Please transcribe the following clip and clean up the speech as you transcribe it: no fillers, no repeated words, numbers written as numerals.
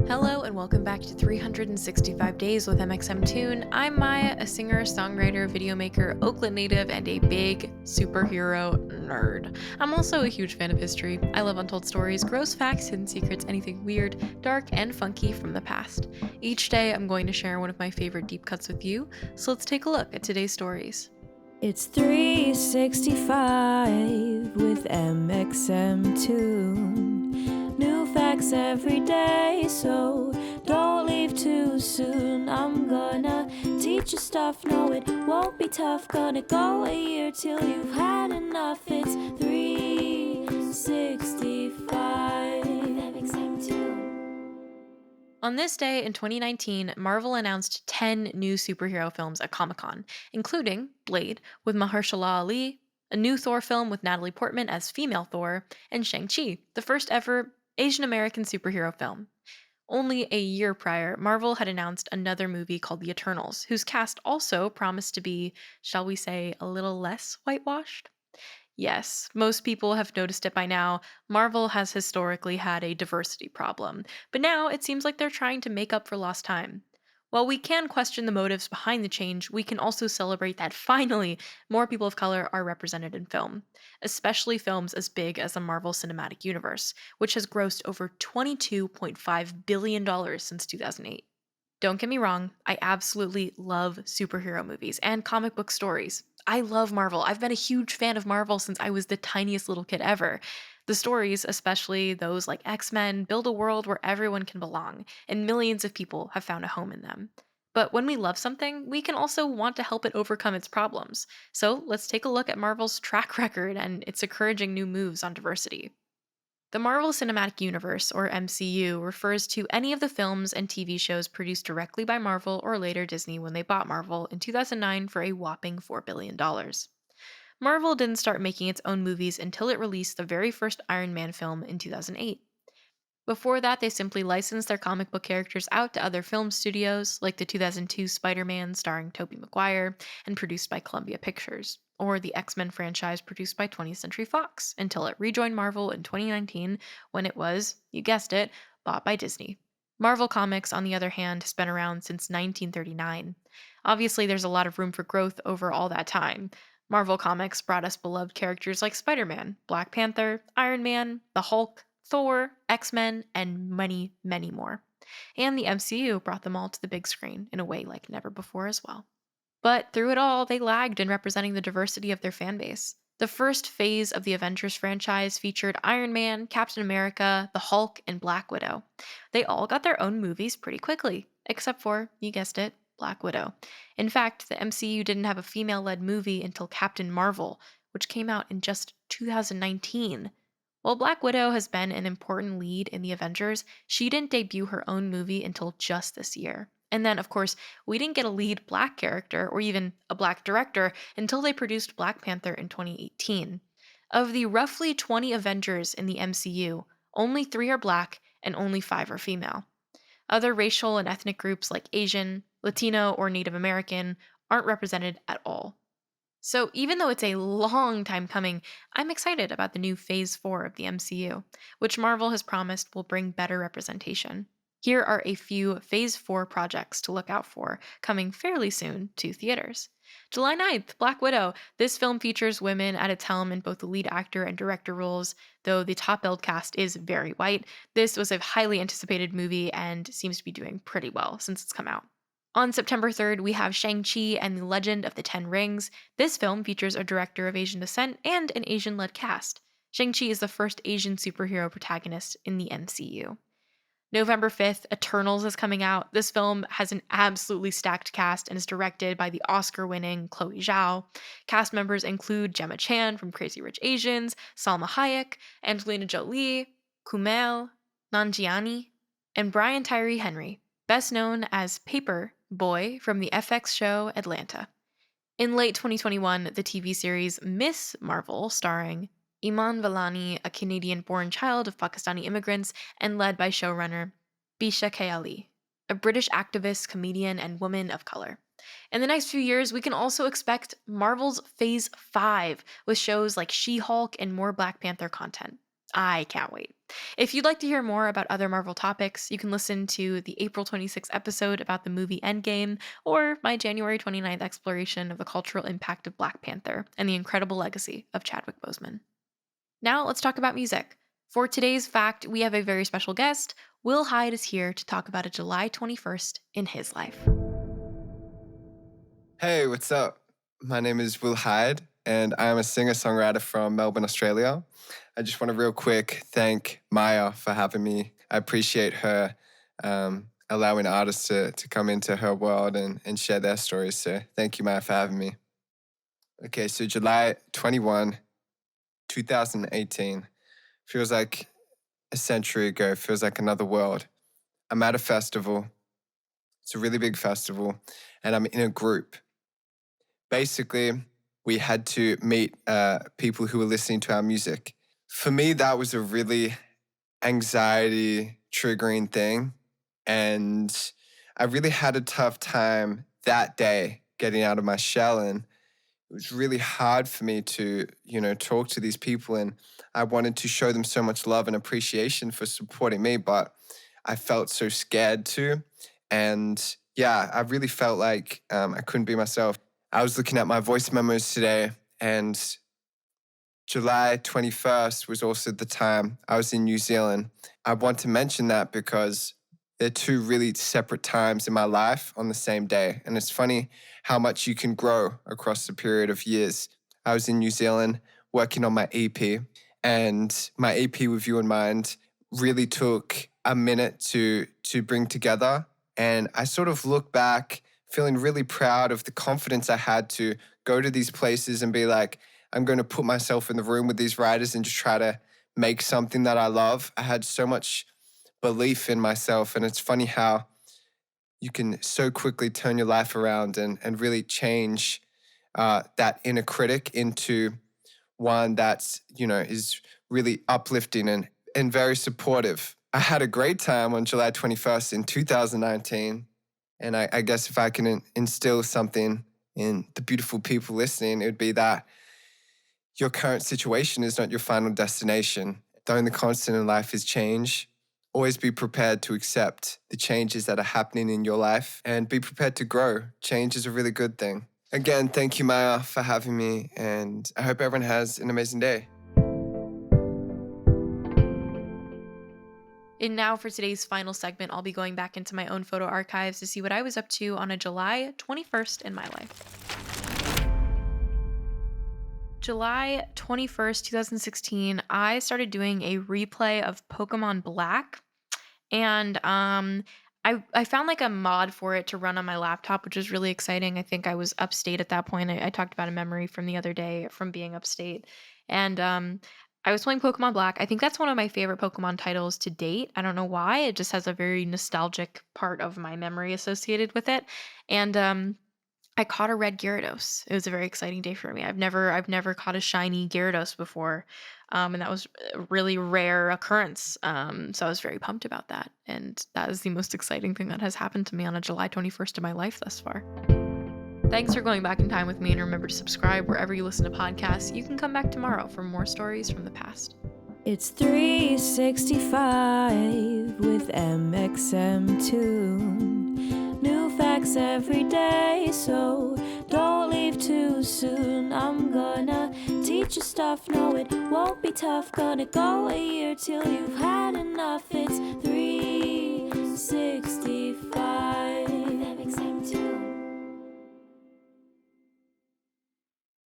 Hello and welcome back to 365 Days with mxmtoon. I'm Maia, a singer, songwriter, video maker, Oakland native, and a big superhero nerd. I'm also a huge fan of history. I love untold stories, gross facts, hidden secrets, anything weird, dark, and funky from the past. Each day I'm going to share one of my favorite deep cuts with you, so let's take a look at today's stories. It's 365 with mxmtoon. New facts every day, so don't leave too soon. I'm gonna teach you stuff, no it won't be tough. Gonna go a year till you've had enough. It's 365 mxmtoon. On this day in 2019, Marvel announced 10 new superhero films at Comic-Con, including Blade with Mahershala Ali, a new Thor film with Natalie Portman as female Thor, and Shang-Chi, the first ever Asian American superhero film. Only a year prior, Marvel had announced another movie called The Eternals, whose cast also promised to be, shall we say, a little less whitewashed. Yes, most people have noticed it by now. Marvel has historically had a diversity problem, but now it seems like they're trying to make up for lost time. While we can question the motives behind the change, we can also celebrate that finally more people of color are represented in film, especially films as big as the Marvel Cinematic Universe, which has grossed over $22.5 billion since 2008. Don't get me wrong, I absolutely love superhero movies and comic book stories. I love Marvel. I've been a huge fan of Marvel since I was the tiniest little kid ever. The stories, especially those like X-Men, build a world where everyone can belong, and millions of people have found a home in them. But when we love something, we can also want to help it overcome its problems. So let's take a look at Marvel's track record and its encouraging new moves on diversity. The Marvel Cinematic Universe, or MCU, refers to any of the films and TV shows produced directly by Marvel or later Disney when they bought Marvel in 2009 for a whopping $4 billion. Marvel didn't start making its own movies until it released the very first Iron Man film in 2008. Before that, they simply licensed their comic book characters out to other film studios, like the 2002 Spider-Man starring Tobey Maguire and produced by Columbia Pictures, or the X-Men franchise produced by 20th Century Fox, until it rejoined Marvel in 2019 when it was, you guessed it, bought by Disney. Marvel Comics, on the other hand, has been around since 1939. Obviously, there's a lot of room for growth over all that time. Marvel Comics brought us beloved characters like Spider-Man, Black Panther, Iron Man, the Hulk, Thor, X-Men, and many, many more. And the MCU brought them all to the big screen in a way like never before as well. But through it all, they lagged in representing the diversity of their fan base. The first phase of the Avengers franchise featured Iron Man, Captain America, the Hulk, and Black Widow. They all got their own movies pretty quickly, except for, you guessed it, Black Widow. In fact, the MCU didn't have a female-led movie until Captain Marvel, which came out in just 2019. While Black Widow has been an important lead in the Avengers, she didn't debut her own movie until just this year. And then, of course, we didn't get a lead black character or even a black director until they produced Black Panther in 2018. Of the roughly 20 Avengers in the MCU, only 3 are black and only 5 are female. Other racial and ethnic groups like Asian, Latino, or Native American aren't represented at all. So, even though it's a long time coming, I'm excited about the new Phase 4 of the MCU, which Marvel has promised will bring better representation. Here are a few Phase 4 projects to look out for, coming fairly soon to theaters. July 9th, Black Widow. This film features women at its helm in both the lead actor and director roles, though the top-billed cast is very white. This was a highly anticipated movie and seems to be doing pretty well since it's come out. On September 3rd, we have Shang-Chi and the Legend of the Ten Rings. This film features a director of Asian descent and an Asian-led cast. Shang-Chi is the first Asian superhero protagonist in the MCU. November 5th, Eternals is coming out. This film has an absolutely stacked cast and is directed by the Oscar-winning Chloe Zhao. Cast members include Gemma Chan from Crazy Rich Asians, Salma Hayek, Angelina Jolie, Kumail Nanjiani, and Brian Tyree Henry, best known as Paper Boy from the FX show Atlanta. In late 2021, the TV series Miss Marvel, starring Iman Vellani, a Canadian-born child of Pakistani immigrants and led by showrunner Bisha Kayali, a British activist, comedian, and woman of color. In the next few years, we can also expect Marvel's Phase 5 with shows like She-Hulk and more Black Panther content. I can't wait. If you'd like to hear more about other Marvel topics, you can listen to the April 26th episode about the movie Endgame or my January 29th exploration of the cultural impact of Black Panther and the incredible legacy of Chadwick Boseman. Now let's talk about music. For today's fact, we have a very special guest. Will Hyde is here to talk about a July 21st in his life. Hey, what's up? My name is Will Hyde, and I'm a singer-songwriter from Melbourne, Australia. I just want to real quick thank Maia for having me. I appreciate her allowing artists to come into her world and share their stories. So thank you, Maia, for having me. Okay, so July 21, 2018. Feels like a century ago, feels like another world. I'm at a festival. It's a really big festival, and I'm in a group. Basically, we had to meet people who were listening to our music. For me, that was a really anxiety triggering thing. And I really had a tough time that day getting out of my shell. And it was really hard for me to, talk to these people. And I wanted to show them so much love and appreciation for supporting me, but I felt so scared to. And yeah, I really felt like I couldn't be myself. I was looking at my voice memos today, and July 21st was also the time I was in New Zealand. I want to mention that because they're two really separate times in my life on the same day. And it's funny how much you can grow across the period of years. I was in New Zealand working on my EP, and my EP With You in Mind really took a minute to bring together. And I sort of look back feeling really proud of the confidence I had to go to these places and be like, I'm going to put myself in the room with these writers and just try to make something that I love. I had so much belief in myself. And it's funny how you can so quickly turn your life around and really change that inner critic into one that's, is really uplifting and very supportive. I had a great time on July 21st in 2019. And I guess if I can instill something in the beautiful people listening, it would be that your current situation is not your final destination. The only constant in life is change. Always be prepared to accept the changes that are happening in your life and be prepared to grow. Change is a really good thing. Again, thank you, Maia, for having me. And I hope everyone has an amazing day. And now for today's final segment, I'll be going back into my own photo archives to see what I was up to on a July 21st in my life. July 21st, 2016, I started doing a replay of Pokemon Black. And I found like a mod for it to run on my laptop, which was really exciting. I think I was upstate at that point. I talked about a memory from the other day from being upstate. And I was playing Pokemon Black. I think that's one of my favorite Pokemon titles to date. I don't know why. It just has a very nostalgic part of my memory associated with it. And I caught a red Gyarados. It was a very exciting day for me. I've never caught a shiny Gyarados before. And that was a really rare occurrence. So I was very pumped about that. And that is the most exciting thing that has happened to me on a July 21st of my life thus far. Thanks for going back in time with me, and remember to subscribe wherever you listen to podcasts. You can come back tomorrow for more stories from the past. It's 365 with mxmtoon. New facts every day, so don't leave too soon. I'm gonna teach you stuff, no it won't be tough. Gonna go a year till you've had enough. It's